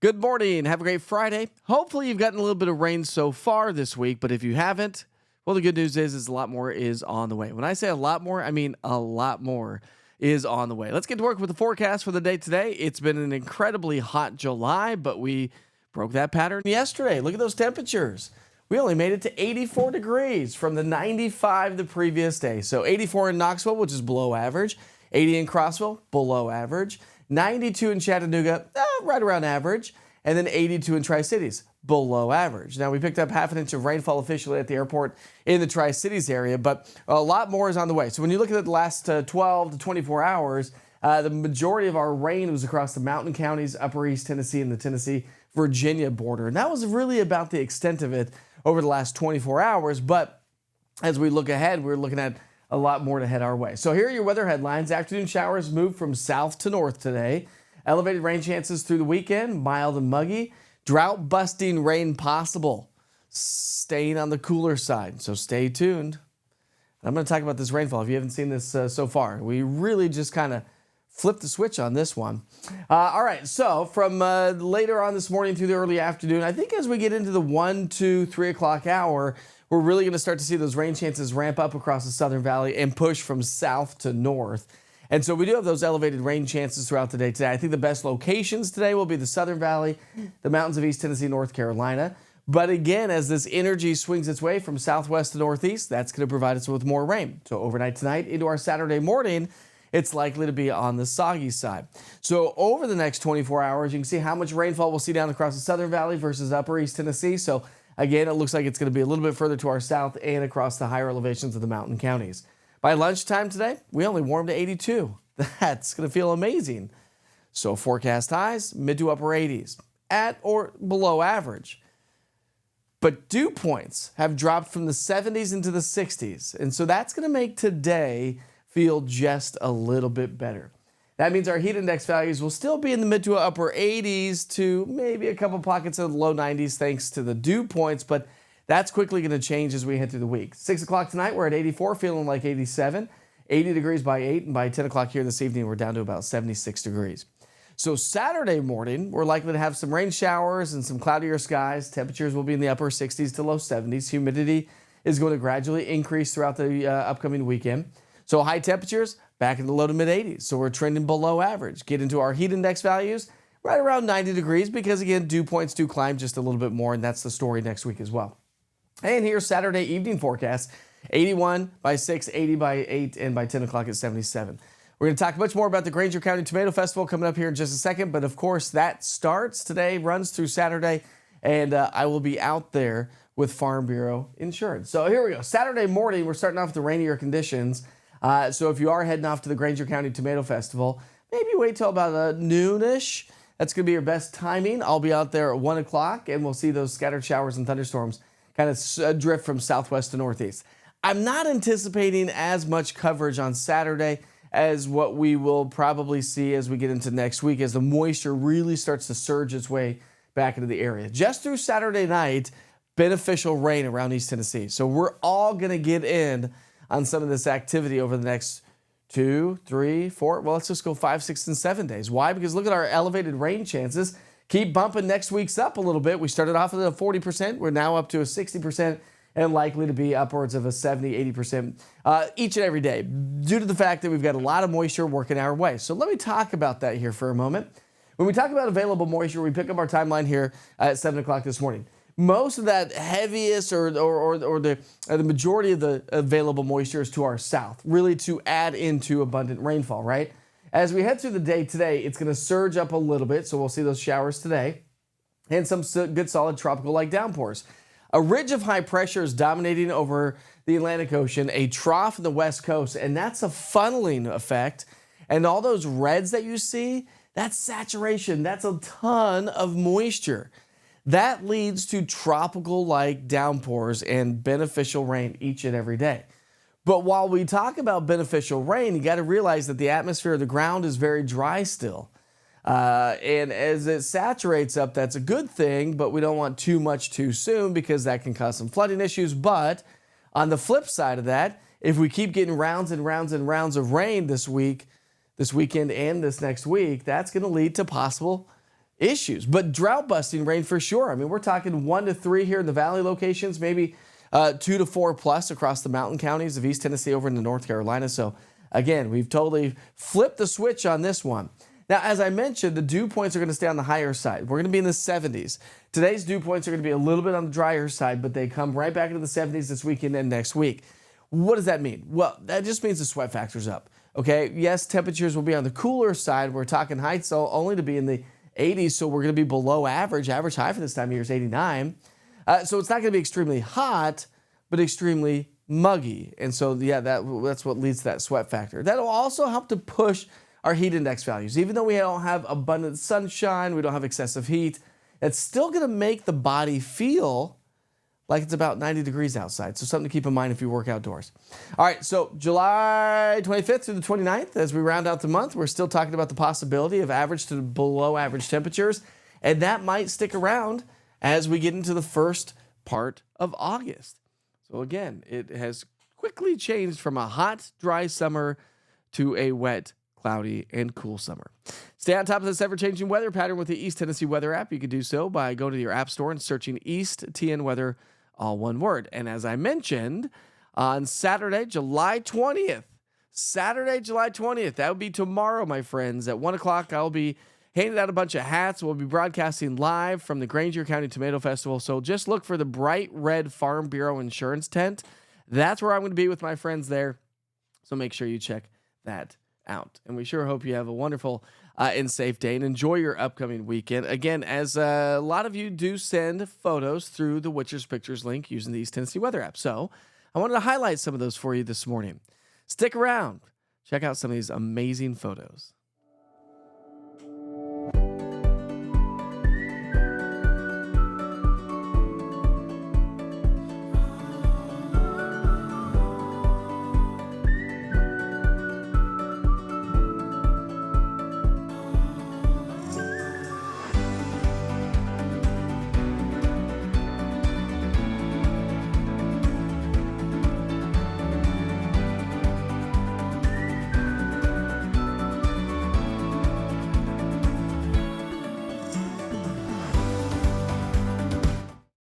Good morning. Have a great Friday. Hopefully, you've gotten a little bit of rain so far this week, but if you haven't, well, the good news is a lot more is on the way. When I say a lot more, I mean a lot more is on the way. Let's get to work with the forecast for the day today. It's been an incredibly hot July, but we broke that pattern yesterday. Look at those temperatures. We only made it to 84 degrees from the 95 the previous day. So 84 in Knoxville, which is below average, 80 in Crossville, below average, 92 in Chattanooga, right around average, and then 82 in Tri-Cities, below average. Now, we picked up half an inch of rainfall officially at the airport in the Tri-Cities area, but a lot more is on the way. So when you look at the last 12 to 24 hours, the majority of our rain was across the mountain counties, upper East Tennessee, and the Tennessee-Virginia border. And that was really about the extent of it over the last 24 hours. But as we look ahead, we're looking at a lot more to head our way. So here are your weather headlines. Afternoon showers move from south to north today. Elevated rain chances through the weekend, mild and muggy. Drought-busting rain possible. Staying on the cooler side, so stay tuned. I'm going to talk about this rainfall if you haven't seen this so far. We really just kind of flipped the switch on this one. All right, so from later on this morning through the early afternoon, I think as we get into the 1, 2, 3 o'clock hour, we're really going to start to see those rain chances ramp up across the Southern Valley and push from south to north. And so we do have those elevated rain chances throughout the day today. I think the best locations today will be the Southern Valley, the mountains of East Tennessee, North Carolina. But again, as this energy swings its way from southwest to northeast, that's going to provide us with more rain. So overnight tonight into our Saturday morning, it's likely to be on the soggy side. So over the next 24 hours, you can see how much rainfall we'll see down across the Southern Valley versus upper East Tennessee. So again, it looks like it's going to be a little bit further to our south and across the higher elevations of the mountain counties. By lunchtime today, we only warmed to 82. That's going to feel amazing. So forecast highs, mid to upper 80s, at or below average. But dew points have dropped from the 70s into the 60s. And so that's going to make today feel just a little bit better. That means our heat index values will still be in the mid to upper 80s to maybe a couple pockets of the low 90s thanks to the dew points, but that's quickly going to change as we head through the week. 6 o'clock tonight, we're at 84, feeling like 87, 80 degrees by 8, and by 10 o'clock here this evening, we're down to about 76 degrees. So Saturday morning, we're likely to have some rain showers and some cloudier skies. Temperatures will be in the upper 60s to low 70s. Humidity is going to gradually increase throughout the upcoming weekend. So high temperatures back in the low to mid 80s. So we're trending below average. Get into our heat index values right around 90 degrees because, again, dew points do climb just a little bit more, and that's the story next week as well. And here's Saturday evening forecast, 81 by 6, 80 by 8, and by 10 o'clock at 77. We're going to talk much more about the Granger County Tomato Festival coming up here in just a second, but of course that starts today, runs through Saturday, and I will be out there with Farm Bureau Insurance. So here we go. Saturday morning, we're starting off with the rainier conditions. So if you are heading off to the Granger County Tomato Festival, maybe wait till about noonish. That's going to be your best timing. I'll be out there at 1 o'clock, and we'll see those scattered showers and thunderstorms kind of drift from southwest to northeast. I'm not anticipating as much coverage on Saturday as what we will probably see as we get into next week as the moisture really starts to surge its way back into the area. Just through Saturday night, beneficial rain around East Tennessee. So we're all going to get in on some of this activity over the next 2, 3, 4, well, let's just go 5, 6, and 7 days. Why? Because look at our elevated rain chances. Keep bumping next week's up a little bit. We started off at a 40%. We're now up to a 60% and likely to be upwards of a 70, 80% each and every day due to the fact that we've got a lot of moisture working our way. So let me talk about that here for a moment. When we talk about available moisture, we pick up our timeline here at 7 o'clock this morning. Most of that heaviest or the majority of the available moisture is to our south, really to add into abundant rainfall, right? As we head through the day today, it's going to surge up a little bit, so we'll see those showers today and some good solid tropical-like downpours. A ridge of high pressure is dominating over the Atlantic Ocean, a trough in the west coast, and that's a funneling effect. And all those reds that you see, that's saturation. That's a ton of moisture. That leads to tropical-like downpours and beneficial rain each and every day. But while we talk about beneficial rain, you got to realize that the atmosphere of the ground is very dry still. And as it saturates up, that's a good thing, but we don't want too much too soon because that can cause some flooding issues. But on the flip side of that, if we keep getting rounds and rounds and rounds of rain this weekend and this next week, that's going to lead to possible issues. But drought busting rain for sure. I mean, we're talking 1 to 3 here in the valley locations, maybe 2 to 4 plus across the mountain counties of East Tennessee over into North Carolina. So again, we've totally flipped the switch on this one. Now, as I mentioned, the dew points are going to stay on the higher side. We're going to be in the 70s. Today's dew points are going to be a little bit on the drier side, but they come right back into the 70s this weekend and next week. What does that mean? Well, that just means the sweat factor's up. Okay, yes, temperatures will be on the cooler side. We're talking heights only to be in the 80s, so we're going to be below average. Average high for this time of year is 89. So it's not going to be extremely hot, but extremely muggy. And so, yeah, that's what leads to that sweat factor. That'll also help to push our heat index values. Even though we don't have abundant sunshine, we don't have excessive heat, it's still going to make the body feel like it's about 90 degrees outside. So something to keep in mind if you work outdoors. All right, so July 25th through the 29th, as we round out the month, we're still talking about the possibility of average to below average temperatures, and that might stick around as we get into the first part of August. So again, it has quickly changed from a hot, dry summer to a wet, cloudy, and cool summer. Stay on top of this ever-changing weather pattern with the East Tennessee Weather app. You can do so by going to your app store and searching East TN Weather, all one word. And as I mentioned, on Saturday, July 20th, that would be tomorrow, my friends, at 1 o'clock, I'll be handing out a bunch of hats. We'll be broadcasting live from the Granger County Tomato Festival. So just look for the bright red Farm Bureau insurance tent. That's where I'm going to be with my friends there. So make sure you check that out. And we sure hope you have a wonderful and safe day and enjoy your upcoming weekend. Again, as a lot of you do send photos through the Witcher's Pictures link using the East Tennessee Weather app. So I wanted to highlight some of those for you this morning. Stick around. Check out some of these amazing photos.